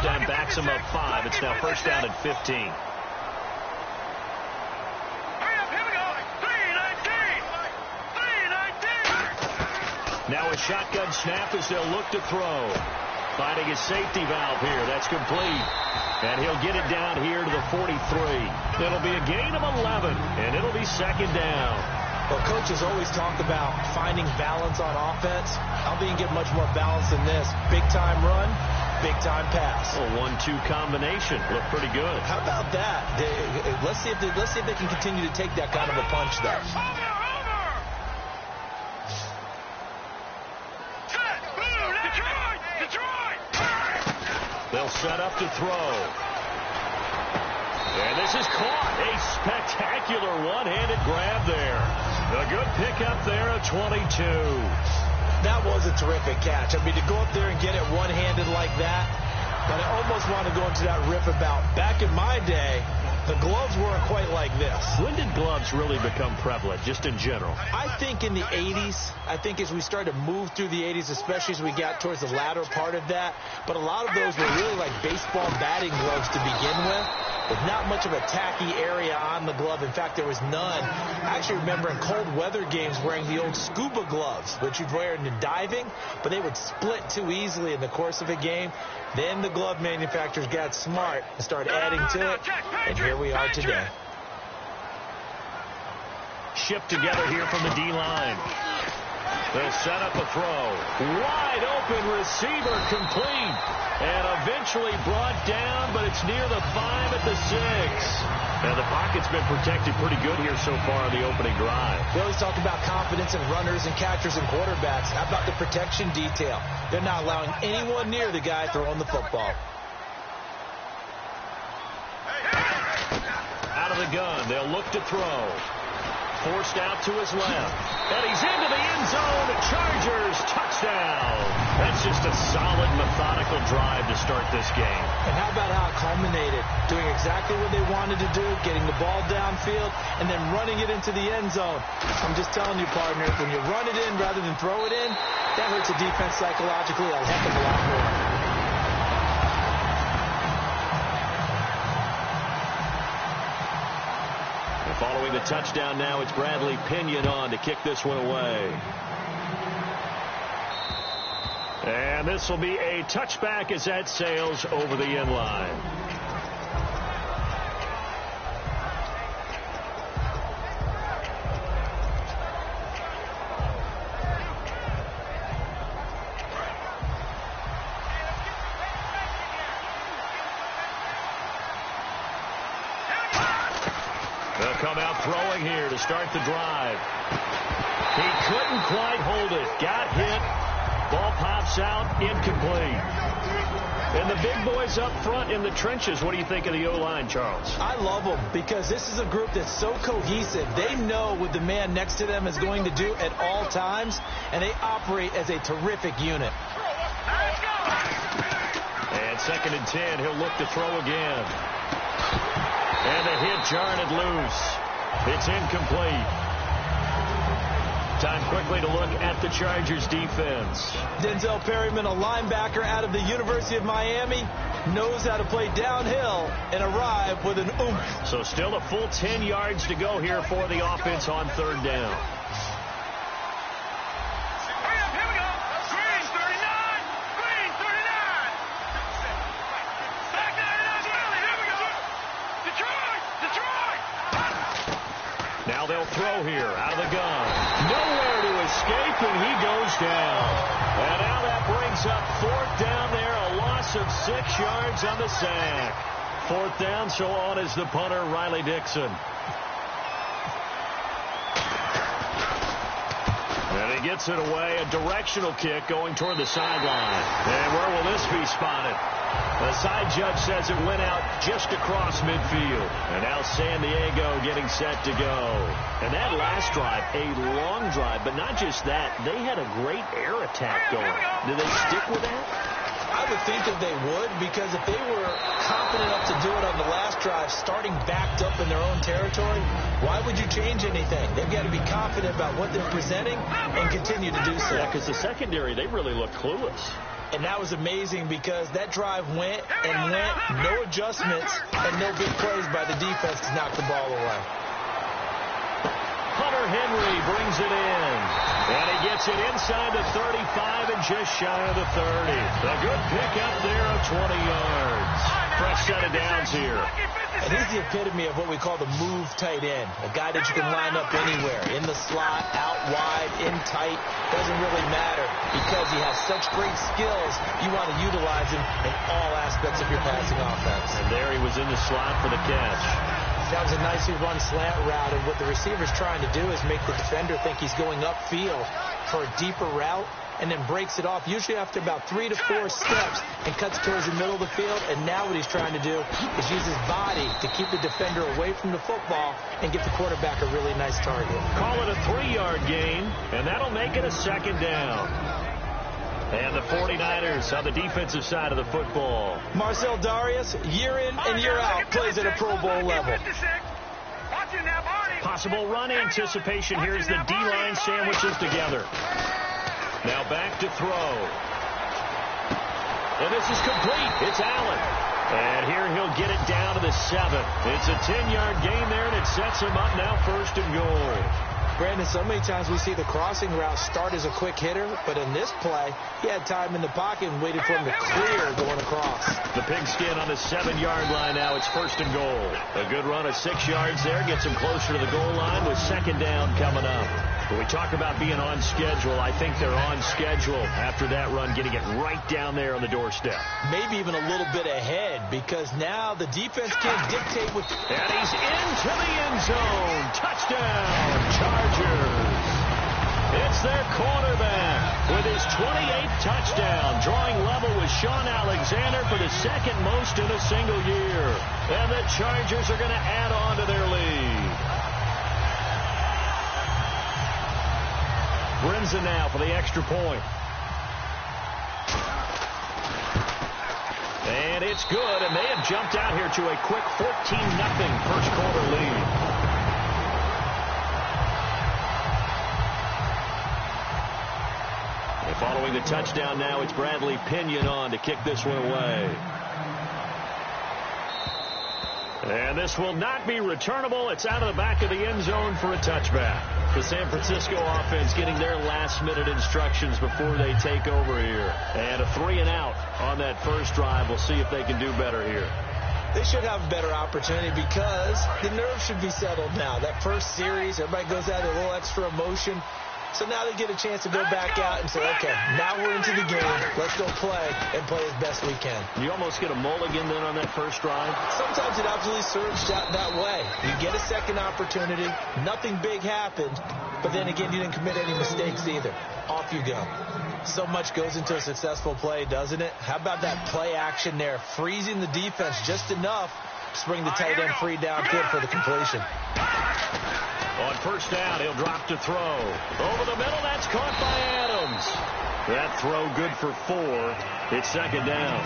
touchdown backs them up 5. It's now first down and 15. Now a shotgun snap as they'll look to throw. Finding his safety valve here. That's complete. And he'll get it down here to the 43. It'll be a gain of 11, and it'll be second down. Well, coaches always talk about finding balance on offense. I don't think you get much more balance than this. Big-time run, big-time pass. A 1-2 combination. Looked pretty good. How about that? Let's see if they can continue to take that kind of a punch, though. They'll set up to throw. And this is caught. A spectacular one-handed grab there. A good pickup there at 22. That was a terrific catch. I mean, to go up there and get it one-handed like that, but I almost want to go into that riff about back in my day, the gloves weren't quite like this. When did gloves really become prevalent, just in general? I think in the 80s. I think as we started to move through the 80s, especially as we got towards the latter part of that. But a lot of those were really like baseball batting gloves to begin with. With not much of a tacky area on the glove. In fact, there was none. I actually remember in cold weather games wearing the old scuba gloves, which you'd wear in diving, but they would split too easily in the course of a game. Then the glove manufacturers got smart and started adding to it, and here we are today. Shipped together here from the D-line. They'll set up a throw. Wide open receiver complete. And eventually brought down, but it's near the 5 at the 6. And the pocket's been protected pretty good here so far on the opening drive. We always talk about confidence in runners and catchers and quarterbacks. How about the protection detail? They're not allowing anyone near the guy throwing the football. Out of the gun, they'll look to throw. Forced out to his left. And he's into the end zone. Chargers touchdown. That's just a solid, methodical drive to start this game. And how about how it culminated? Doing exactly what they wanted to do, getting the ball downfield, and then running it into the end zone. I'm just telling you, partner, when you run it in rather than throw it in, that hurts the defense psychologically a heck of a lot more. Following the touchdown now, it's Bradley Pinion on to kick this one away. And this will be a touchback as that sails over the end line. They'll come out throwing here to start the drive. He couldn't quite hold it. Got hit. Ball pops out. Incomplete. And the big boys up front in the trenches. What do you think of the O-line, Charles? I love them because this is a group that's so cohesive. They know what the man next to them is going to do at all times, and they operate as a terrific unit. And 2nd and 10. He'll look to throw again. And the hit jarred loose. It's incomplete. Time quickly to look at the Chargers defense. Denzel Perryman, a linebacker out of the University of Miami, knows how to play downhill and arrive with an oomph. So still a full 10 yards to go here for the offense on 3rd down. Now they'll throw here out of the gun. Nowhere to escape, and he goes down. And now that brings up 4th down there, a loss of 6 yards on the sack. 4th down, so on is the punter, Riley Dixon. And he gets it away, a directional kick going toward the sideline. And where will this be spotted? The side judge says it went out just across midfield. And now San Diego getting set to go. And that last drive, a long drive, but not just that. They had a great air attack going. Do they stick with that? I would think that they would, because if they were confident enough to do it on the last drive, starting backed up in their own territory, why would you change anything? They've got to be confident about what they're presenting and continue to do so. Yeah, because the secondary, they really look clueless. And that was amazing because that drive went and went, no adjustments, and no big plays by the defense to knock the ball away. Hunter Henry brings it in. And he gets it inside the 35 and just shy of the 30. A good pickup there of 20 yards. Fresh set of downs here. And he's the epitome of what we call the move tight end. A guy that you can line up anywhere. In the slot, out wide, in tight. Doesn't really matter because he has such great skills. You want to utilize him in all aspects of your passing offense. And there he was in the slot for the catch. That was a nicely run slant route, and what the receiver's trying to do is make the defender think he's going upfield for a deeper route, and then breaks it off, usually after about 3 to 4 steps, and cuts towards the middle of the field. And now what he's trying to do is use his body to keep the defender away from the football and get the quarterback a really nice target. Call it a 3-yard gain, and that'll make it a second down. And the 49ers on the defensive side of the football. Marcel Darius, year in and year out, plays at a Pro Bowl level. Possible run anticipation. Here's the D-line sandwiches together. Now back to throw. And this is complete. It's Allen. And here he'll get it down to the 7. It's a 10-yard gain there, and it sets him up now 1st and goal. Brandon, so many times we see the crossing route start as a quick hitter, but in this play, he had time in the pocket and waited for him to clear going across. The pigskin on the 7-yard line now. It's 1st and goal. A good run of 6 yards there gets him closer to the goal line with 2nd down coming up. When we talk about being on schedule, I think they're on schedule after that run, getting it right down there on the doorstep. Maybe even a little bit ahead, because now the defense can dictate what... And he's into the end zone. Touchdown, Chargers. It's their quarterback with his 28th touchdown, drawing level with Sean Alexander for the 2nd most in a single year. And the Chargers are going to add on to their lead. Brinson now for the extra point. And it's good, and they have jumped out here to a quick 14-0 first quarter lead. And following the touchdown now, it's Bradley Pinion on to kick this one away. And this will not be returnable. It's out of the back of the end zone for a touchback. The San Francisco offense getting their last-minute instructions before they take over here. And a 3-and-out on that first drive. We'll see if they can do better here. They should have a better opportunity because the nerves should be settled now. That first series, everybody goes out with a little extra emotion. So now they get a chance to go back out and say, okay, now we're into the game. Let's go play and play as best we can. You almost get a mulligan then on that first drive? Sometimes it absolutely serves that way. You get a second opportunity. Nothing big happened. But then again, you didn't commit any mistakes either. Off you go. So much goes into a successful play, doesn't it? How about that play action there? Freezing the defense just enough to bring the tight end free downfield for the completion. On first down, he'll drop to throw. Over the middle, that's caught by Adams. That throw good for 4. It's 2nd down.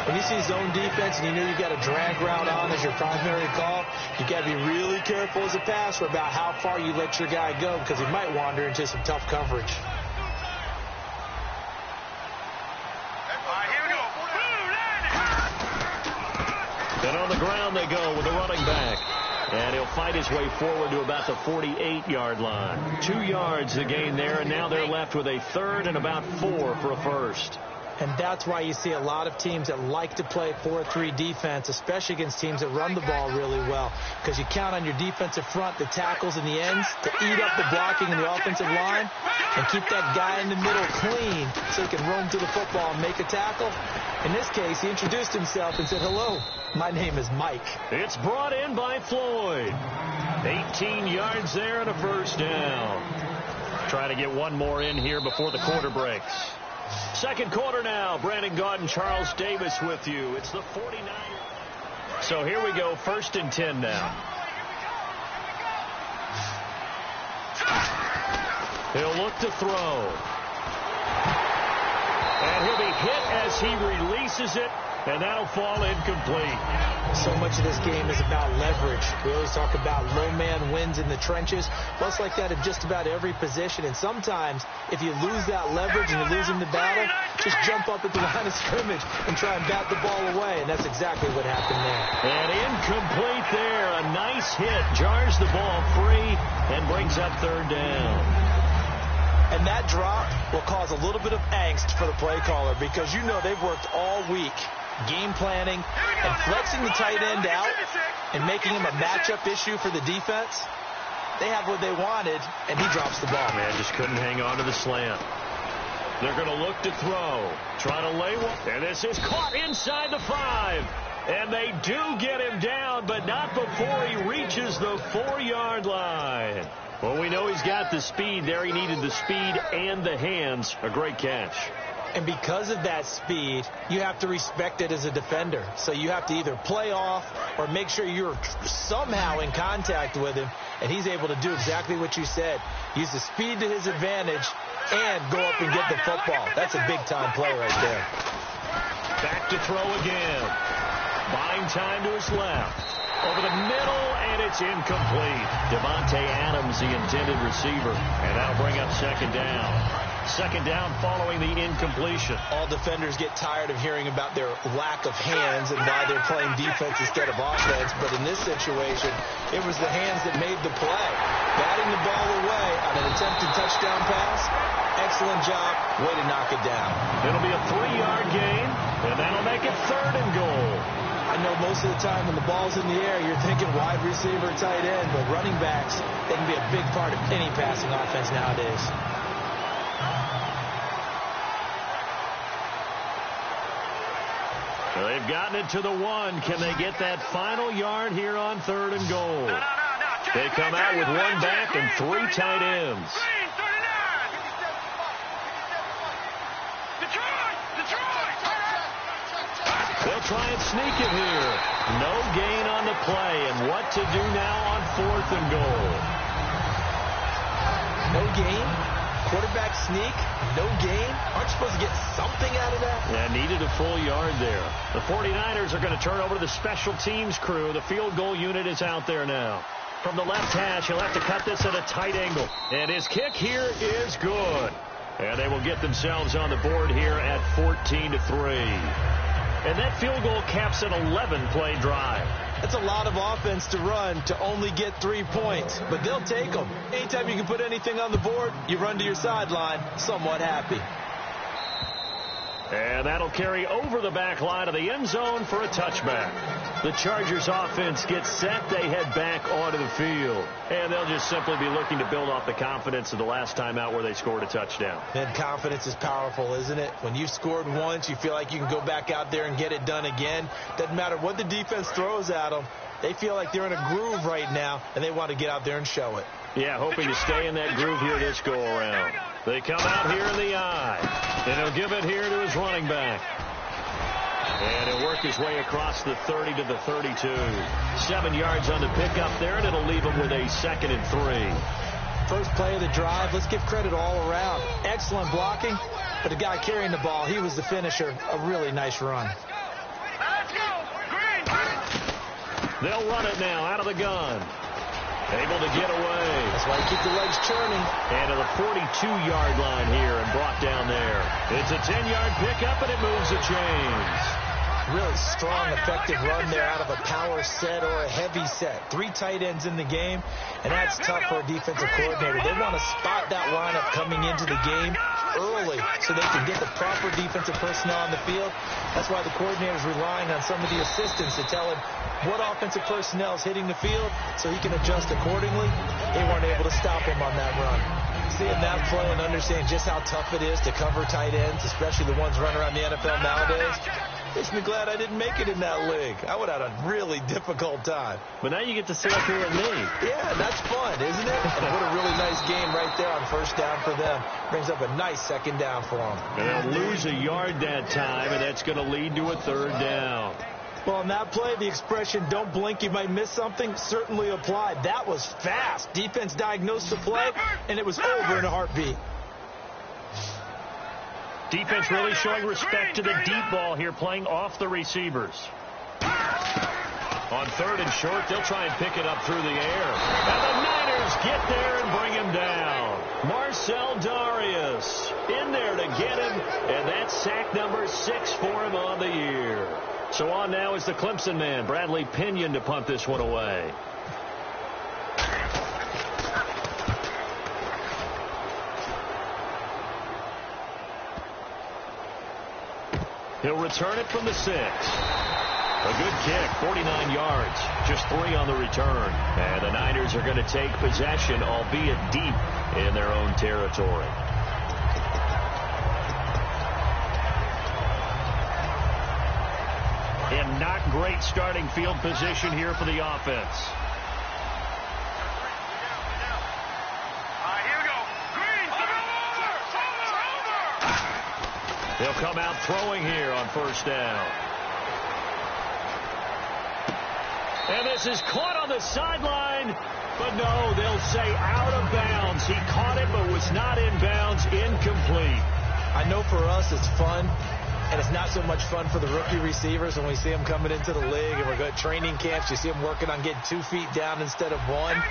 When you see zone defense and you know you've got a drag route on as your primary call, you've got to be really careful as a passer about how far you let your guy go because he might wander into some tough coverage. And on the ground they go with the running back. And he'll fight his way forward to about the 48-yard line. 2 yards to gain there, and now they're left with a 3rd and about 4 for a first. And that's why you see a lot of teams that like to play 4-3 defense, especially against teams that run the ball really well. Because you count on your defensive front, the tackles and the ends, to eat up the blocking in the offensive line and keep that guy in the middle clean so he can roam to the football and make a tackle. In this case, he introduced himself and said, hello, my name is Mike. It's brought in by Floyd. 18 yards there and a first down. Trying to get one more in here before the quarter breaks. Second quarter now. Brandon Gaudin, Charles Davis with you. It's the 49ers. So here we go. 1st and 10 now. He'll look to throw. And he'll be hit as he releases it And that'll fall incomplete. So much of this game is about leverage. We always talk about low man wins in the trenches. Well, it's like that in just about every position. And sometimes, if you lose that leverage and you're losing the battle, just jump up at the line of scrimmage and try and bat the ball away. And that's exactly what happened there. And incomplete there. A nice hit. Jars the ball free and brings up third down. And that drop will cause a little bit of angst for the play caller because you know they've worked all week game planning and flexing the tight end out and making him a matchup issue for the defense. They have what they wanted, and he drops the ball. Man, just couldn't hang on to the slant. They're going to look to throw. Trying to lay one. And this is caught inside the 5. And they do get him down, but not before he reaches the 4-yard line. Well, we know he's got the speed there. He needed the speed and the hands. A great catch. And because of that speed, you have to respect it as a defender. So you have to either play off or make sure you're somehow in contact with him. And he's able to do exactly what you said. Use the speed to his advantage and go up and get the football. That's a big-time play right there. Back to throw again. Buying time to his left. Over the middle, and it's incomplete. Devontae Adams, the intended receiver. And that'll bring up second down. Second down following the incompletion. All defenders get tired of hearing about their lack of hands and why they're playing defense instead of offense. But in this situation, it was the hands that made the play. Batting the ball away on an attempted touchdown pass. Excellent job. Way to knock it down. It'll be a 3-yard gain, and that'll make it third and goal. I know most of the time when the ball's in the air, you're thinking wide receiver, tight end, but running backs, they can be a big part of any passing offense nowadays. Well, they've gotten it to the 1. Can they get that final yard here on third and goal? They come out with 1 back and 3 tight ends. They'll try and sneak it here. No gain on the play, and what to do now on 4th and goal? No gain? Quarterback sneak? No gain? Aren't you supposed to get something out of that? Yeah, needed a full yard there. The 49ers are going to turn over to the special teams crew. The field goal unit is out there now. From the left hash, he'll have to cut this at a tight angle. And his kick here is good. And they will get themselves on the board here at 14-3. And that field goal caps an 11-play drive. That's a lot of offense to run to only get 3 points, but they'll take them. Anytime you can put anything on the board, you run to your sideline somewhat happy. And that'll carry over the back line of the end zone for a touchback. The Chargers offense gets set. They head back onto the field. And they'll just simply be looking to build off the confidence of the last time out where they scored a touchdown. And confidence is powerful, isn't it? When you've scored once, you feel like you can go back out there and get it done again. Doesn't matter what the defense throws at them. They feel like they're in a groove right now, and they want to get out there and show it. Yeah, hoping to stay in that groove here this go-around. They come out here in the eye, and he'll give it here to his running back. And he'll work his way across the 30 to the 32. 7 yards on the pickup there, and it'll leave him with a 2nd and 3. First play of the drive, let's give credit all around. Excellent blocking, but the guy carrying the ball, he was the finisher. A really nice run. They'll run it now out of the gun. Able to get away. That's why you keep the legs churning. And to the 42-yard line here and brought down there. It's a 10-yard pickup, and it moves the chains. Really strong, effective run there out of a power set or a heavy set. 3 tight ends in the game, and that's tough for a defensive coordinator. They want to spot that lineup coming into the game early so they can get the proper defensive personnel on the field. That's why the coordinator is relying on some of the assistants to tell him what offensive personnel is hitting the field so he can adjust accordingly. They weren't able to stop him on that run. Seeing that play and understanding just how tough it is to cover tight ends, especially the ones running around the NFL nowadays, makes me glad I didn't make it in that league. I would have had a really difficult time. But now you get to sit up here with me. Yeah, that's fun, isn't it? And what a really nice game right there on first down for them. Brings up a nice 2nd down for them. And they'll lose a yard that time, and that's going to lead to a 3rd down. Well, on that play, the expression, don't blink, you might miss something, certainly applied. That was fast. Defense diagnosed the play, and it was over in a heartbeat. Defense really showing respect to the deep ball here, playing off the receivers. On 3rd and short, they'll try and pick it up through the air. And the Niners get there and bring him down. Marcell Dareus in there to get him, and that's sack number 6 for him on the year. So on now is the Clemson man, Bradley Pinion, to punt this one away. He'll return it from the 6. A good kick, 49 yards, just 3 on the return. And the Niners are going to take possession, albeit deep in their own territory. And not great starting field position here for the offense. They'll come out throwing here on 1st down. And this is caught on the sideline, but no, they'll say out of bounds. He caught it, but was not in bounds, incomplete. I know for us it's fun, and it's not so much fun for the rookie receivers when we see them coming into the league and we're going to training camps. You see them working on getting 2 feet down instead of 1.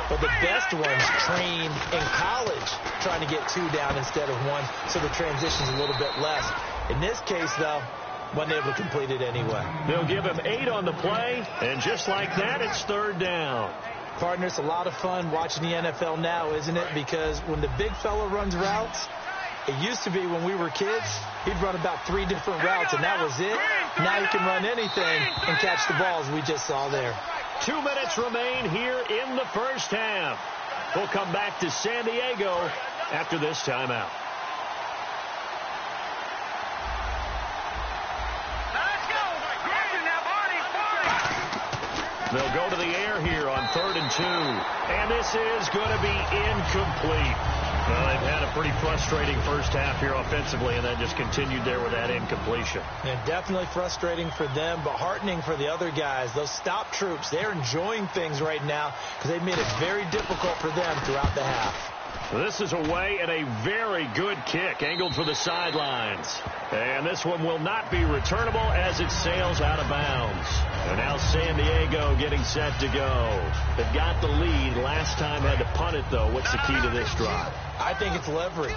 But the best ones train in college trying to get 2 down instead of 1, so the transition's a little bit less. In this case, though, wasn't able to complete it anyway. They'll give him 8 on the play, and just like that, it's 3rd down. Partner, it's a lot of fun watching the NFL now, isn't it? Because when the big fella runs routes, it used to be when we were kids, he'd run about 3 different routes, and that was it. Now he can run anything and catch the balls we just saw there. 2 minutes remain here in the 1st half. We'll come back to San Diego after this timeout. They'll go to the air here on 3rd and 2. And this is going to be incomplete. Well, they've had a pretty frustrating 1st half here offensively, and then just continued there with that incompletion. And definitely frustrating for them, but heartening for the other guys. Those stop troops, they're enjoying things right now because they've made it very difficult for them throughout the half. This is away and a very good kick angled for the sidelines. And this one will not be returnable as it sails out of bounds. And now San Diego getting set to go. They've got the lead. Last time had to punt it, though. What's the key to this drive? I think it's leverage.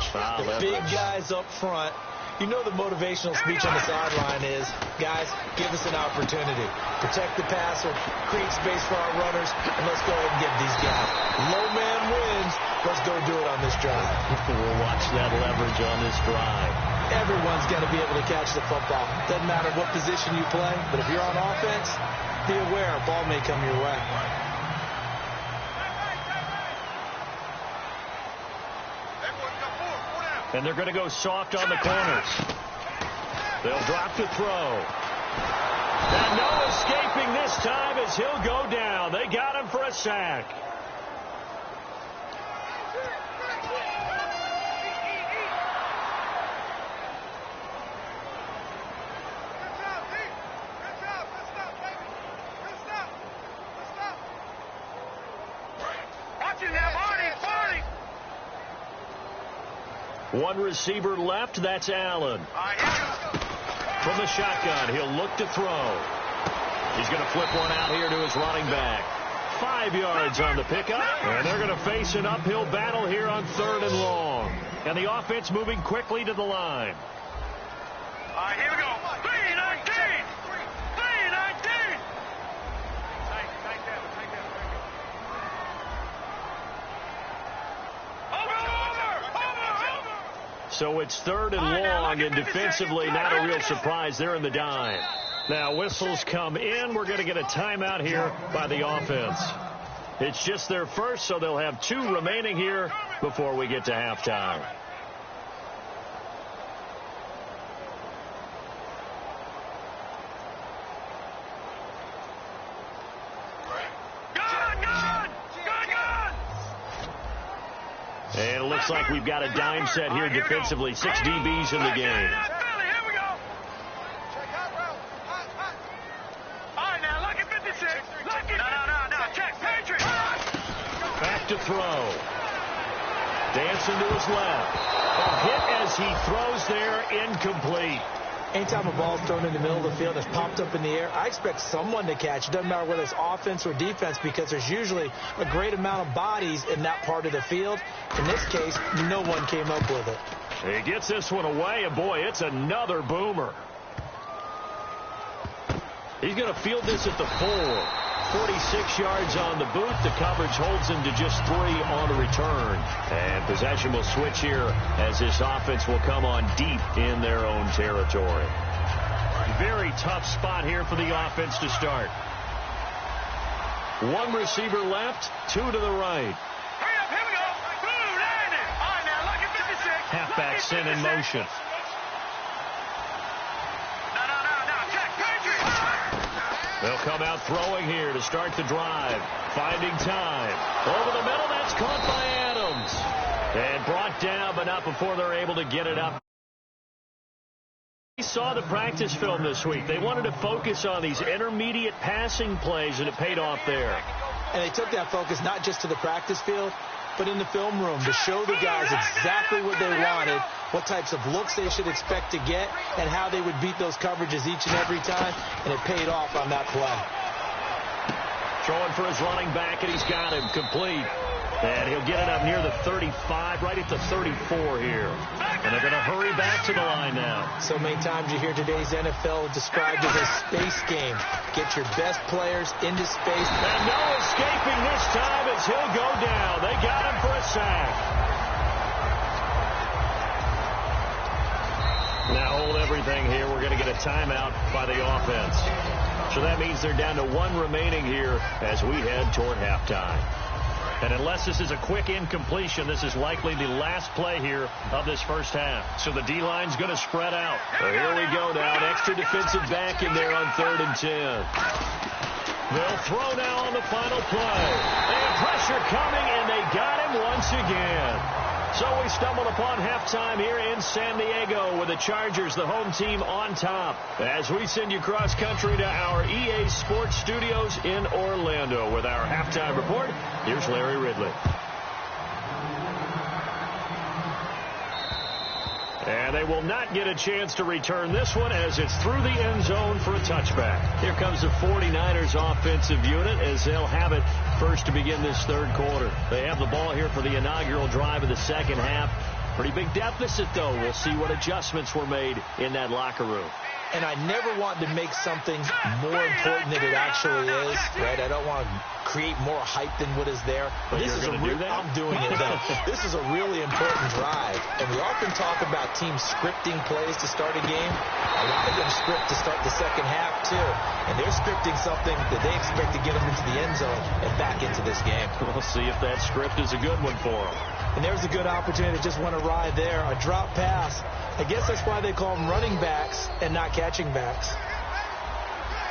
Big guys up front. You know the motivational speech on the sideline is, guys, give us an opportunity. Protect the passer, create space for our runners, and let's go ahead and get these guys. Low man wins. Let's go do it on this drive. We'll watch that leverage on this drive. Everyone's got to be able to catch the football. Doesn't matter what position you play, but if you're on offense, be aware a ball may come your way. And they're going to go soft on the corners. They'll drop to throw. And no escaping this time as he'll go down. They got him for a sack. One receiver left, that's Allen. From the shotgun, he'll look to throw. He's going to flip one out here to his running back. 5 yards on the pickup, and they're going to face an uphill battle here on 3rd and long. And the offense moving quickly to the line. Here we go. 3-19. 3-19. So it's 3rd and long, and defensively not a real surprise. They're in the dime. Now whistles come in. We're going to get a timeout here by the offense. It's just their first, so they'll have 2 remaining here before we get to halftime. And it looks like we've got a dime set here defensively. 6 DBs in the game. Back to throw. Dancing to his left. A hit as he throws there, incomplete. Anytime a ball's thrown in the middle of the field, it's popped up in the air, I expect someone to catch. It doesn't matter whether it's offense or defense, because there's usually a great amount of bodies in that part of the field. In this case, no one came up with it. He gets this one away, and boy, it's another boomer. He's going to field this at the 4. 46 yards on the boot. The coverage holds him to just 3 on the return. And possession will switch here as this offense will come on deep in their own territory. Very tough spot here for the offense to start. 1 receiver left, 2 to the right. Hurry up, here we go. Boom, landed. All right, now, look at 56. Halfback sent in motion. They'll come out throwing here to start the drive. Finding time. Over the middle, that's caught by Adams. And brought down, but not before they're able to get it up. We saw the practice film this week. They wanted to focus on these intermediate passing plays, and it paid off there. And they took that focus not just to the practice field, but in the film room to show the guys exactly what they wanted, what types of looks they should expect to get, and how they would beat those coverages each and every time, and it paid off on that play. Throwing for his running back, and he's got him complete. And he'll get it up near the 35, right at the 34 here. And they're going to hurry back to the line now. So many times you hear today's NFL described as a space game. Get your best players into space. And no escaping this time as he'll go down. They got him for a sack. Now hold everything here. We're going to get a timeout by the offense. So that means they're down to 1 remaining here as we head toward halftime. And unless this is a quick incompletion, this is likely the last play here of this first half. So the D-line's going to spread out. So here we go now. An extra defensive back in there on 3rd and 10. They'll throw now on the final play. They have pressure coming, and they got him once again. So we stumbled upon halftime here in San Diego with the Chargers, the home team, on top. As we send you cross-country to our EA Sports Studios in Orlando with our halftime report, here's Larry Ridley. And they will not get a chance to return this one as it's through the end zone for a touchback. Here comes the 49ers offensive unit as they'll have it first to begin this 3rd quarter. They have the ball here for the inaugural drive of the second half. Pretty big deficit, though. We'll see what adjustments were made in that locker room. And I never want to make something more important than it actually is, right? I don't want to create more hype than what is there. But this is I'm doing it, though. This is a really important drive. And we often talk about teams scripting plays to start a game. A lot of them script to start the second half, too. And they're scripting something that they expect to get them into the end zone and back into this game. We'll see if that script is a good one for them. And there's a good opportunity to just want to ride there. A drop pass. I guess that's why they call them running backs and not catching backs.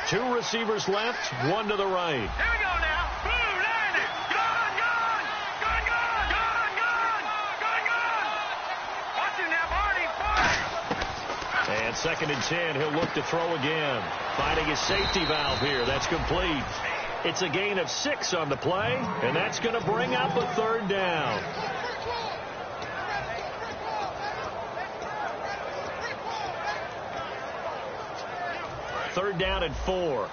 2 receivers left, 1 to the right. Here we go now. Boom, landed. Gone, gone. Gone, gone. Gone, gone. Gone, gone. Watch him now, Barney. Barney. And 2nd and 10, he'll look to throw again. Finding his safety valve here. That's complete. It's a gain of 6 on the play, and that's going to bring up a 3rd down. Third down and 4.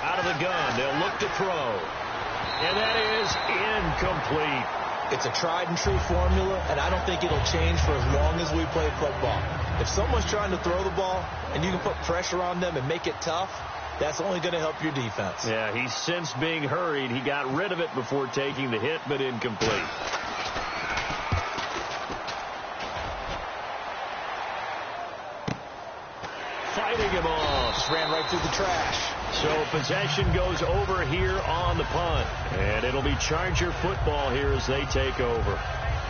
Out of the gun, they'll look to throw. And that is incomplete. It's a tried and true formula, and I don't think it'll change for as long as we play football. If someone's trying to throw the ball and you can put pressure on them and make it tough, that's only going to help your defense. Yeah, he's since being hurried. He got rid of it before taking the hit, but incomplete. Fighting him off. Just ran right through the trash. So possession goes over here on the punt. And it'll be Charger football here as they take over.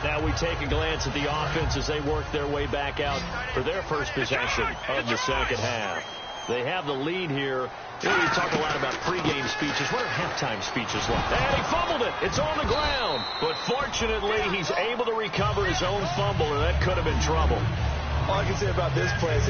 Now we take a glance at the offense as they work their way back out for their first possession of the second half. They have the lead here. You know, you talk a lot about pregame speeches. What are halftime speeches like? And he fumbled it. It's on the ground. But fortunately, he's able to recover his own fumble, or that could have been trouble. All I can say about this play is